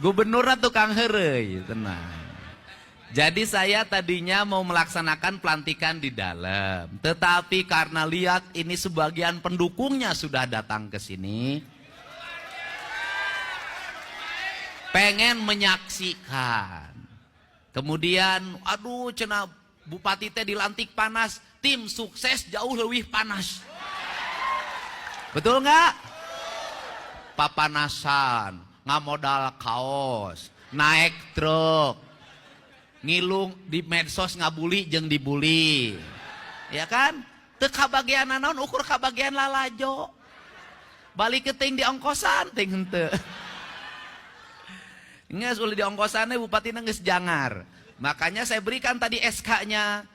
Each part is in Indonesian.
Gubernur tukang heureuy, tenang. Jadi saya tadinya mau melaksanakan pelantikan di dalam, tetapi karena lihat ini sebagian pendukungnya sudah datang ke sini, pengen menyaksikan. Kemudian, aduh cenah bupati teh dilantik panas, tim sukses jauh lebih panas. Betul nggak? Papanasan, ngamodal kaos, naik truk, ngilung di medsos ngabuli jeung dibuli, ya kan? Teu kabagian naon ukur kabagian lalajo, balik ke ting di ongkosan ting henteu. Nges uli di ongkosannya bupatina geus jangar. Makanya saya berikan tadi SK-nya.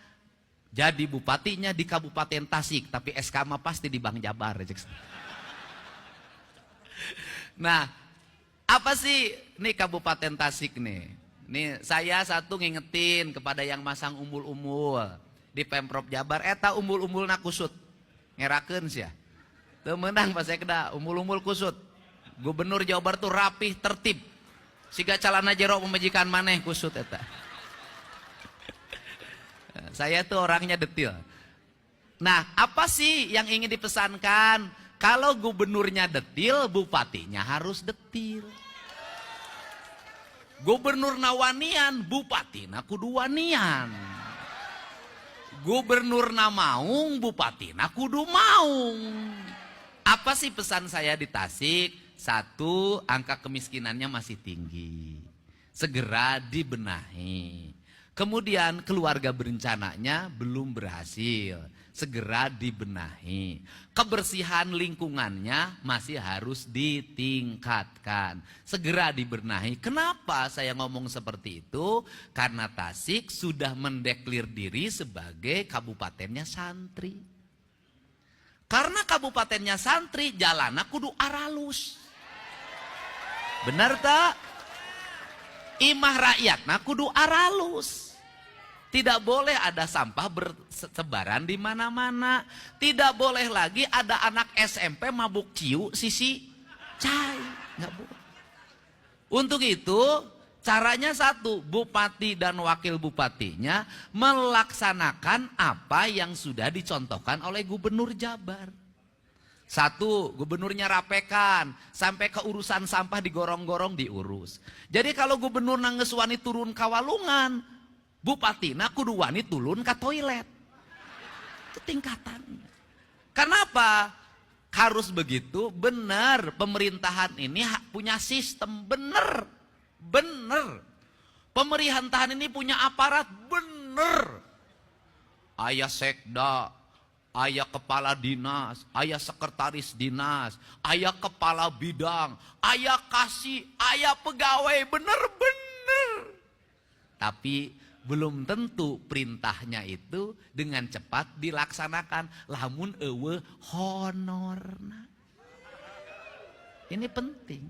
Jadi bupatinya di Kabupaten Tasik, tapi SK mah pasti di Bank Jabar. Nah, apa sih nih Kabupaten Tasik nih? Nih saya satu ngingetin kepada yang masang umbul-umbul di Pemprov Jabar, eta umbul-umbulna kusut. Ngerakeun sia. Teu meunang pas saya keda umbul-umbul kusut. Gubernur Jawa Barat tuh rapih, tertib. Siga calana jero pemajikan maneh kusut eta. Saya tuh orangnya detil. Nah, apa sih yang ingin dipesankan? Kalau gubernurnya detil, bupatinya harus detil. Gubernur nawanian, bupati na kudu wanian. Gubernur na maung, bupati na kudu maung. Apa sih pesan saya di Tasik? Satu, angka kemiskinannya masih tinggi. Segera dibenahi. Kemudian keluarga berencananya belum berhasil. Segera dibenahi. Kebersihan lingkungannya masih harus ditingkatkan. Segera dibenahi. Kenapa saya ngomong seperti itu? Karena Tasik sudah mendeklir diri sebagai kabupatennya santri. Karena kabupatennya santri, jalannya kudu aralus. Benar tak? Imah rakyatna kudu aralus. Tidak boleh ada sampah bersebaran di mana-mana. Tidak boleh lagi ada anak SMP mabuk ciu sisi cai. Nggak boleh. Untuk itu caranya satu, bupati dan wakil bupatinya melaksanakan apa yang sudah dicontohkan oleh Gubernur Jabar. Satu, gubernurnya rapekan, sampai ke urusan sampah digorong-gorong diurus. Jadi kalau gubernur nangges wani turun kawalungan, bupati na kudu wani turun ke toilet. Itu tingkatannya. Kenapa? Harus begitu, benar. Pemerintahan ini punya sistem, benar. Benar. Pemerintahan ini punya aparat, benar. Aya sekda, aya kepala dinas, aya sekretaris dinas, aya kepala bidang, aya kasih, aya pegawai, bener-bener. Tapi belum tentu perintahnya itu dengan cepat dilaksanakan. Lamun eueuh honorna. Ini penting.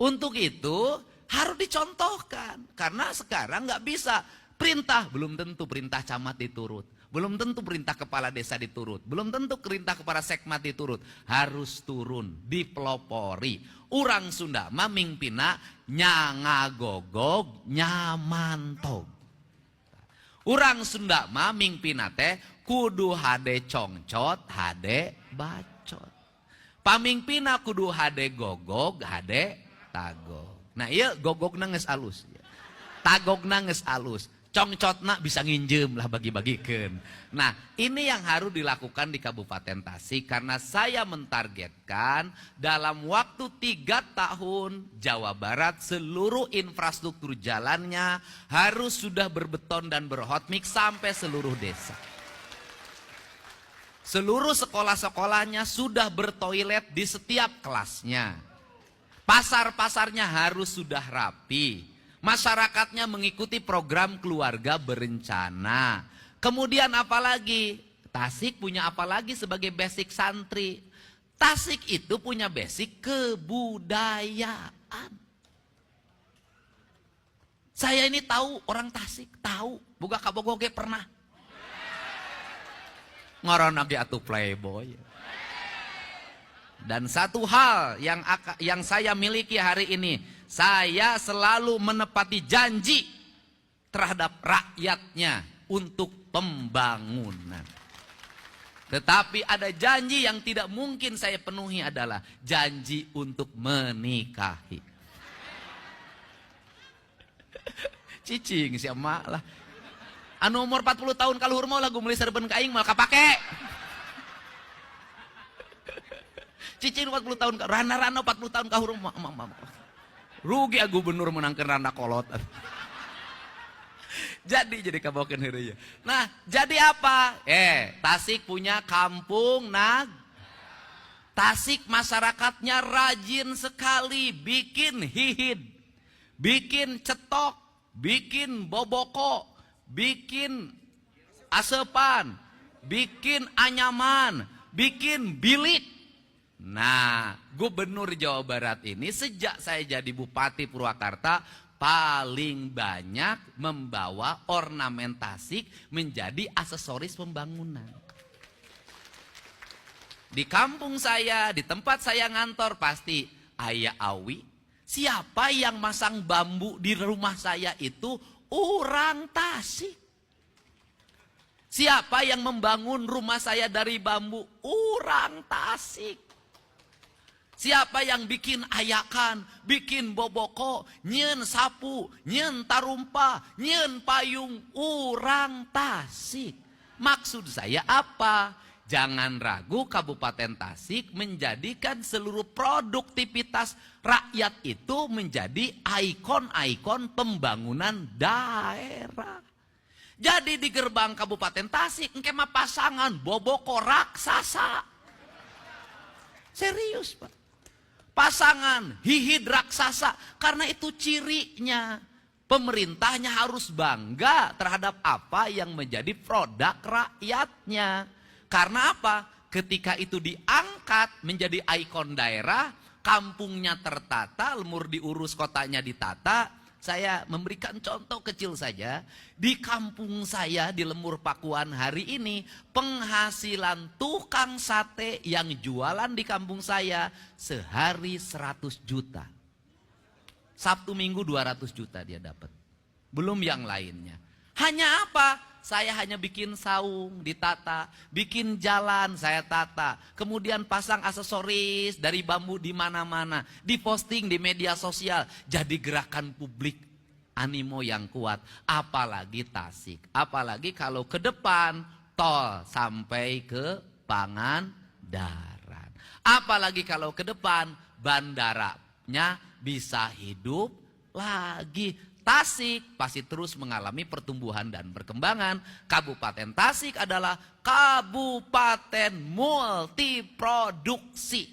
Untuk itu harus dicontohkan. Karena sekarang nggak bisa. Perintah belum tentu perintah camat diturut. Belum tentu perintah kepala desa diturut. Belum tentu perintah kepala sekmat diturut. Harus turun, dipelopori. Urang Sunda mah mingpina nyangagogog nyamantog. Urang Sunda mah mingpina teh kudu hade congcot, hade bacot. Pamingpina kudu hade gogog, hade tagog. Nah iya gogogna geus alus. Tagogna geus alus. Congcotna bisa nginjem lah bagi-bagikeun. Nah ini yang harus dilakukan di Kabupaten Tasik. Karena saya mentargetkan dalam waktu 3 tahun Jawa Barat seluruh infrastruktur jalannya harus sudah berbeton dan berhotmix sampai seluruh desa. Seluruh sekolah-sekolahnya sudah bertoilet di setiap kelasnya. Pasar-pasarnya harus sudah rapi. Masyarakatnya mengikuti program keluarga berencana. Kemudian apalagi? Tasik punya apalagi sebagai basic santri? Tasik itu punya basic kebudayaan. Saya ini tahu orang Tasik, tahu. Boga kabogoge pernah. Ngaran lagi atuh playboy. Dan satu hal yang saya miliki hari ini, saya selalu menepati janji terhadap rakyatnya untuk pembangunan. Tetapi ada janji yang tidak mungkin saya penuhi adalah janji untuk menikahi. Cicing si emak lah. Anu umur 40 tahun kaluhur mau lagu meuli serben ka aing mal kapake. Cicing 40 tahun rana-rana 40 tahun kaluhur rugi gubernur menangkeun randa kolot. Jadi kabokeun heureuy. Nah, jadi apa? Tasik punya kampung Tasik masyarakatnya rajin sekali bikin hihid, bikin cetok, bikin boboko, bikin asepan, bikin anyaman, bikin bilik. Nah, Gubernur Jawa Barat ini sejak saya jadi Bupati Purwakarta paling banyak membawa ornamen Tasik menjadi aksesoris pembangunan. Di kampung saya, di tempat saya ngantor pasti ayah awi. Siapa yang masang bambu di rumah saya itu orang Tasik. Siapa yang membangun rumah saya dari bambu? Orang Tasik. Siapa yang bikin ayakan, bikin boboko, nyen sapu, nyen tarumpa, nyen payung, orang Tasik. Maksud saya apa? Jangan ragu Kabupaten Tasik menjadikan seluruh produktivitas rakyat itu menjadi ikon-ikon pembangunan daerah. Jadi di gerbang Kabupaten Tasik engke mah pasangan boboko raksasa. Serius, Pak. Pasangan hihid raksasa, karena itu cirinya. Pemerintahnya harus bangga terhadap apa yang menjadi produk rakyatnya. Karena apa? Ketika itu diangkat menjadi ikon daerah, kampungnya tertata, lemur diurus, kotanya ditata. Saya memberikan contoh kecil saja. Di kampung saya di Lemur Pakuan hari ini, penghasilan tukang sate yang jualan di kampung saya sehari 100 juta. Sabtu Minggu 200 juta dia dapat. Belum yang lainnya. Hanya apa? Saya hanya bikin saung ditata, bikin jalan saya tata, kemudian pasang aksesoris dari bambu di mana-mana, diposting di media sosial, jadi gerakan publik animo yang kuat. Apalagi Tasik, apalagi kalau ke depan tol sampai ke Pangandaran, apalagi kalau ke depan bandaranya bisa hidup lagi. Tasik pasti terus mengalami pertumbuhan dan perkembangan. Kabupaten Tasik adalah kabupaten multiproduksi.